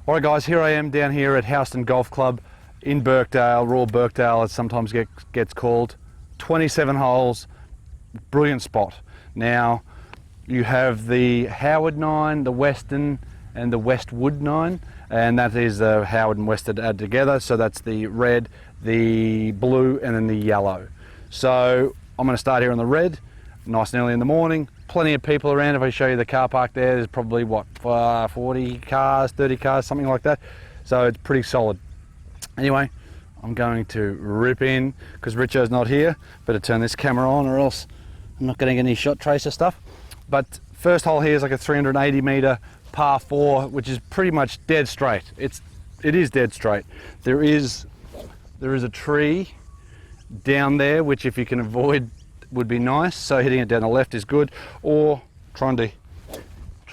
Alright guys, here I am down here at HOWESTON Golf Club in Birkdale, Royal Birkdale as sometimes gets called. 27 holes, brilliant spot. Now you have the Howard 9, the Weston and the Westwood 9, and that is the Howard and Westwood added together, so that's the red, the blue and then the yellow. So I'm going to start here on the red, nice and early in the morning. Plenty of people around. If I show you the car park there's probably what, 40 cars, 30 cars, something like that. So it's pretty solid. Anyway, I'm going to rip in because Richo's not here. Better turn this camera on or else I'm not getting any shot tracer stuff. But first hole here is like a 380 meter par 4, which is pretty much dead straight. It is dead straight. There is a tree down there which if you can avoid would be nice, so hitting it down the left is good, or trying to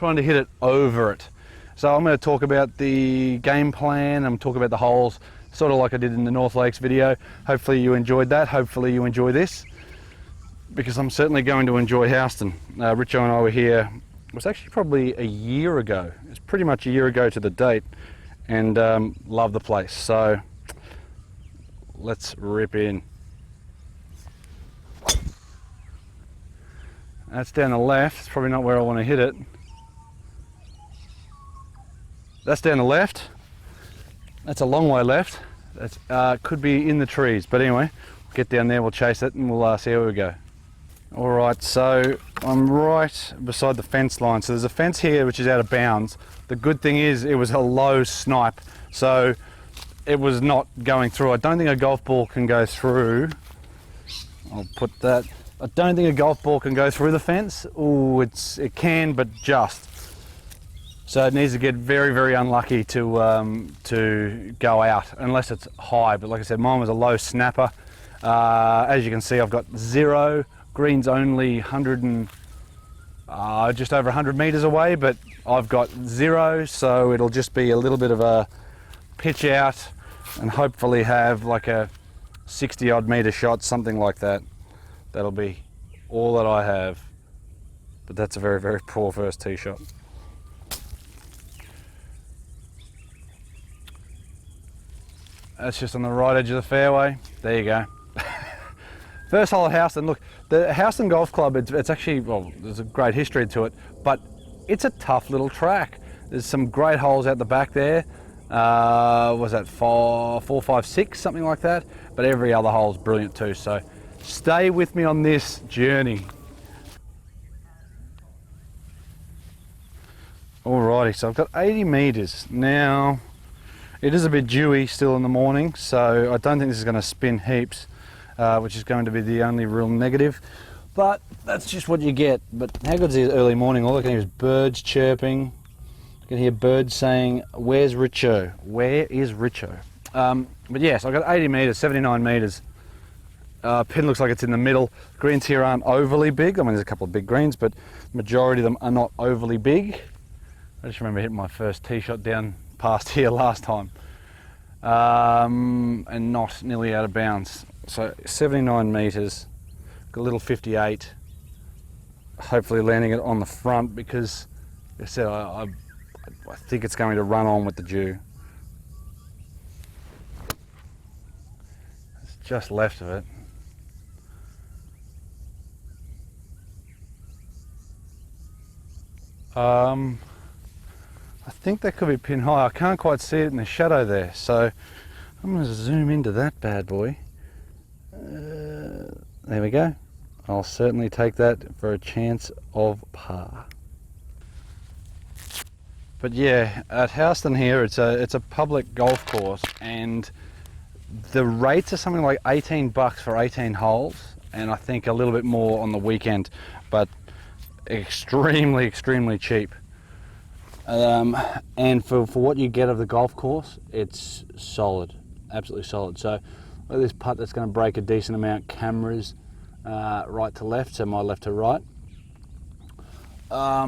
hit it over it. So I'm going to talk about the game plan, I'm talking about the holes, sort of like I did in the North Lakes video. Hopefully you enjoyed that, hopefully you enjoy this, because I'm certainly going to enjoy HOWESTON. Richo and I were here, it was actually probably a year ago, it's pretty much a year ago to the date, and love the place. So let's rip in. That's down the left, it's probably not where I want to hit it. That's down the left, that's a long way left. That could be in the trees, but anyway, we'll get down there, we'll chase it and we'll see how we go. Alright, so I'm right beside the fence line, so there's a fence here which is out of bounds. The good thing is it was a low snipe, so it was not going through. I don't think a golf ball can go through. I'll put that. I don't think a golf ball can go through the fence. Oh, it can, but just. So it needs to get very, very unlucky to go out, unless it's high. But like I said, mine was a low snapper. As you can see, I've got 0. Green's only 100 and just over 100 meters away, but I've got 0, so it'll just be a little bit of a pitch out, and hopefully have like a 60 odd meter shot, something like that. That'll be all that I have, but that's a very, very poor first tee shot. That's just on the right edge of the fairway. There you go. First hole at HOWESTON. Look, the HOWESTON Golf Club, it's actually, well, there's a great history to it, but it's a tough little track. There's some great holes out the back there. Was that 4, 5, 6, something like that? But every other hole is brilliant too, so stay with me on this journey. Alrighty, so I've got 80 meters. Now, it is a bit dewy still in the morning, so I don't think this is going to spin heaps, which is going to be the only real negative. But that's just what you get. But how good is it early morning? All I can hear is birds chirping. I can hear birds saying, "Where's Richo? Where is Richo?" But yes, I've got 80 meters, 79 meters. Pin looks like it's in the middle. Greens here aren't overly big. I mean, there's a couple of big greens, but the majority of them are not overly big. I just remember hitting my first tee shot down past here last time, and not nearly out of bounds. So 79 meters, got a little 58. Hopefully landing it on the front, because like I said, I think it's going to run on with the dew. It's just left of it. I think that could be pin high. I can't quite see it in the shadow there, so I'm going to zoom into that bad boy. There we go. I'll certainly take that for a chance of par. But yeah, at HOWESTON here, it's a public golf course, and the rates are something like $18 for 18 holes, and I think a little bit more on the weekend, but extremely, extremely cheap. And for what you get of the golf course, it's solid, absolutely solid. So look at this putt that's going to break a decent amount. Cameras right to left, so my left to right. I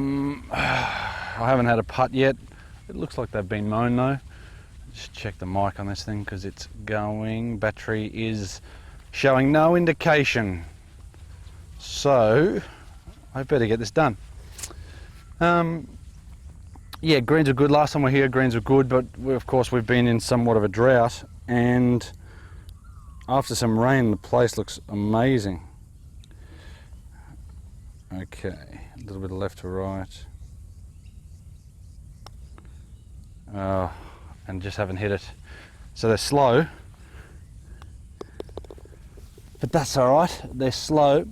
haven't had a putt yet. It looks like they've been mown though. Just check the mic on this thing because it's going. Battery is showing no indication. So I better get this done. yeah, greens are good. Last time we were here, greens were good, but of course we've been in somewhat of a drought, and after some rain, the place looks amazing. Okay, a little bit of left to right. And just haven't hit it. So they're slow, but that's all right. They're slow.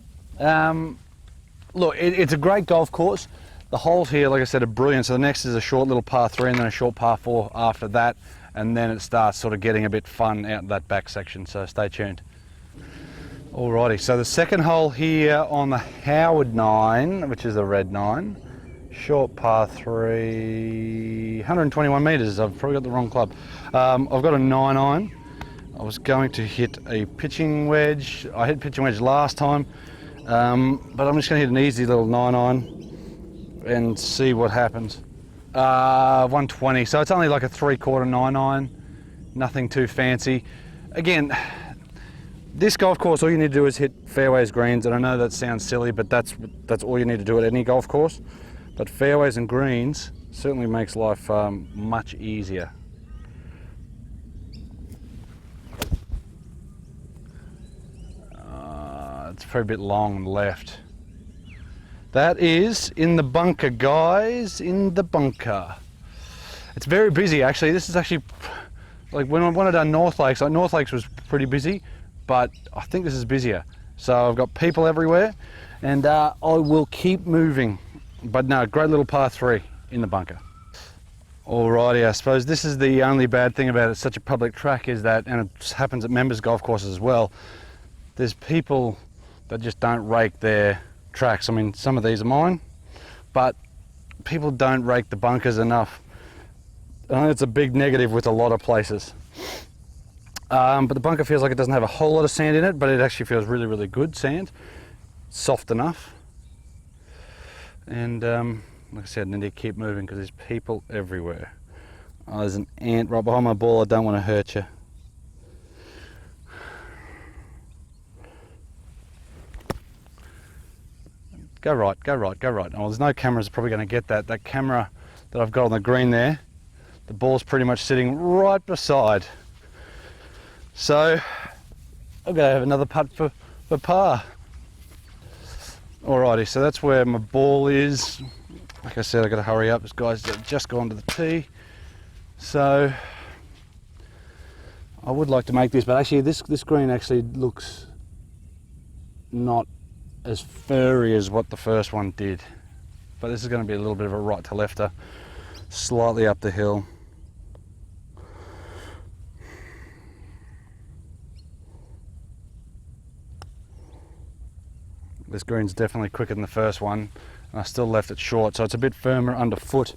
Look, it's a great golf course. The holes here, like I said, are brilliant. So the next is a short little par 3 and then a short par 4 after that. And then it starts sort of getting a bit fun out in that back section. So stay tuned. Alrighty, so the second hole here on the Howard 9, which is the red 9. Short par 3, 121 metres. I've probably got the wrong club. I've got a 9-iron. I was going to hit a pitching wedge. I hit pitching wedge last time, but I'm just going to hit an easy little 9-iron and see what happens. 120, so it's only like a 3/4 9-iron, nothing too fancy. Again, this golf course, all you need to do is hit fairways, greens, and I know that sounds silly, but that's all you need to do at any golf course. But fairways and greens certainly makes life much easier. It's probably a bit long on the left. That is in the bunker, guys, in the bunker. It's very busy, actually. This is actually, like when I done North Lakes, like North Lakes was pretty busy, but I think this is busier. So I've got people everywhere, and I will keep moving. But no, great little par 3 in the bunker. Alrighty, I suppose this is the only bad thing about it. Such a public track is that, and it happens at members golf courses as well, there's people that just don't rake their tracks. I mean, some of these are mine, but people don't rake the bunkers enough. I know it's a big negative with a lot of places. But the bunker feels like it doesn't have a whole lot of sand in it, but it actually feels really, really good sand. Soft enough. And like I said, I need to keep moving because there's people everywhere. Oh, there's an ant right behind my ball. I don't want to hurt you. Go right, go right, go right. Oh, there's no cameras probably going to get that. That camera that I've got on the green there, the ball's pretty much sitting right beside. So I'm going to have another putt for par. Alrighty, so that's where my ball is. Like I said, I've got to hurry up. This guy's just gone to the tee. So I would like to make this, but actually this green actually looks not as furry as what the first one did. But this is going to be a little bit of a right to lefter, slightly up the hill. This green's definitely quicker than the first one, and I still left it short, so it's a bit firmer underfoot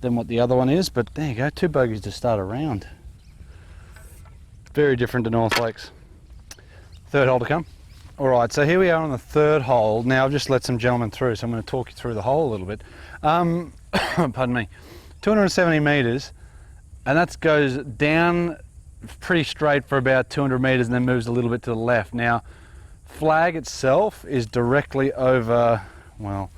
than what the other one is, but there you go, 2 bogeys to start a round. Very different to North Lakes. Third hole to come. Alright, so here we are on the third hole. Now I've just let some gentlemen through, so I'm going to talk you through the hole a little bit. Pardon me. 270 metres, and that goes down pretty straight for about 200 metres and then moves a little bit to the left. Now, flag itself is directly over, well,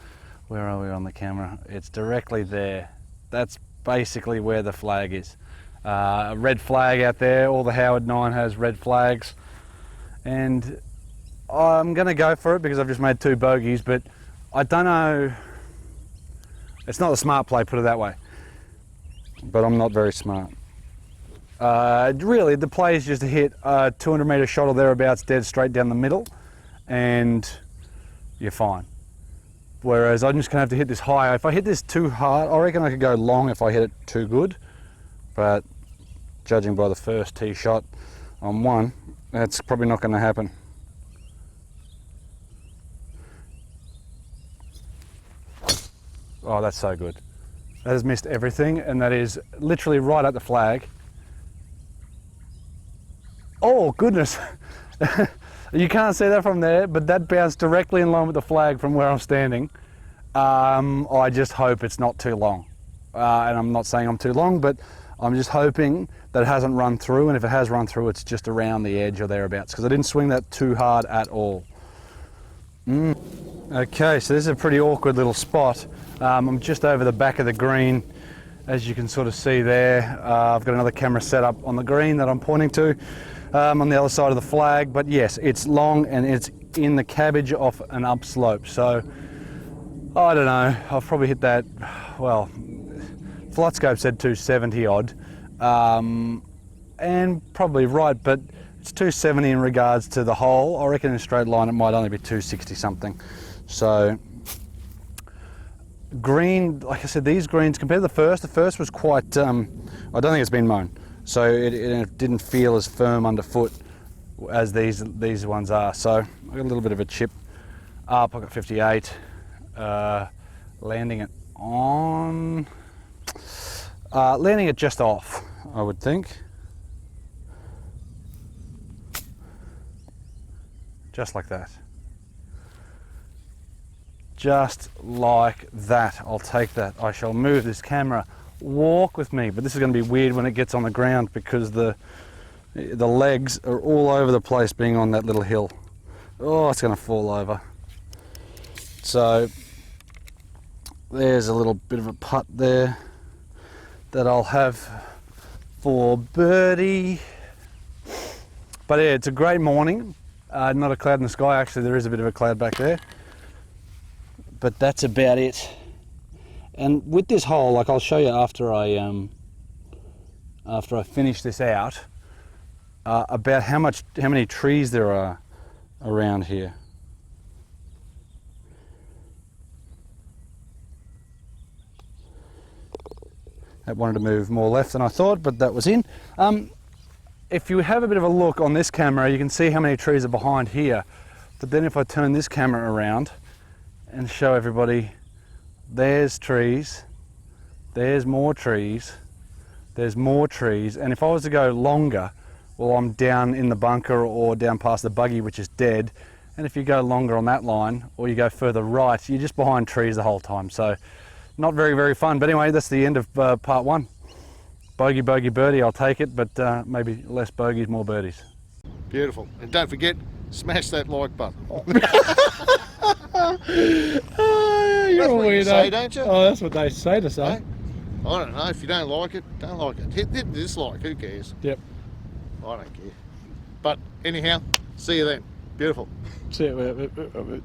where are we on the camera? It's directly there. That's basically where the flag is. A red flag out there. All the Howard 9 has red flags, and I'm going to go for it because I've just made 2 bogeys, but I don't know. It's not a smart play, put it that way. But I'm not very smart. Really, the play is just to hit a 200 metre shot or thereabouts dead straight down the middle, and you're fine. Whereas I'm just going to have to hit this high. If I hit this too hard, I reckon I could go long if I hit it too good. But judging by the first tee shot on one, that's probably not going to happen. Oh, that's so good. That has missed everything, and that is literally right at the flag. Oh, goodness. You can't see that from there, but that bounced directly in line with the flag from where I'm standing. I just hope it's not too long. And I'm not saying I'm too long, but I'm just hoping that it hasn't run through, and if it has run through, it's just around the edge or thereabouts, because I didn't swing that too hard at all. Okay, so this is a pretty awkward little spot. I'm just over the back of the green, as you can sort of see there. I've got another camera set up on the green that I'm pointing to on the other side of the flag, but yes, it's long and it's in the cabbage off an upslope. So I don't know, I've probably hit that, well, Flightscope said 270 odd, and probably right, but it's 270 in regards to the hole. I reckon in a straight line it might only be 260 something. So green, like I said, these greens compared to the first was quite, I don't think it's been mown, so it didn't feel as firm underfoot as these ones are. So I got a little bit of a chip up. I got 58, landing it on, landing it just off, I would think. Just like that. Just like that. I'll take that. I shall move this camera. Walk with me. But this is going to be weird when it gets on the ground because the legs are all over the place being on that little hill. Oh, it's going to fall over. So there's a little bit of a putt there that I'll have for birdie. But yeah, it's a great morning. Not a cloud in the sky. Actually, there is a bit of a cloud back there. But that's about it. And with this hole, like I'll show you after I finish this out, about how many trees there are around here. That wanted to move more left than I thought, but that was in. If you have a bit of a look on this camera, you can see how many trees are behind here. But then if I turn this camera around and show everybody, there's trees, there's more trees, there's more trees. And if I was to go longer, well, I'm down in the bunker or down past the buggy, which is dead. And if you go longer on that line, or you go further right, you're just behind trees the whole time. So not very, very fun. But anyway, that's the end of part one. Bogey, bogey, birdie, I'll take it, but maybe less bogeys, more birdies. Beautiful. And don't forget, smash that like button. You're That's a what you weirdo. say, don't you? Oh, that's what they say to say. Hey? I don't know. If you don't like it, don't like it. Hit dislike. Who cares? Yep. I don't care. But anyhow, see you then. Beautiful. See it.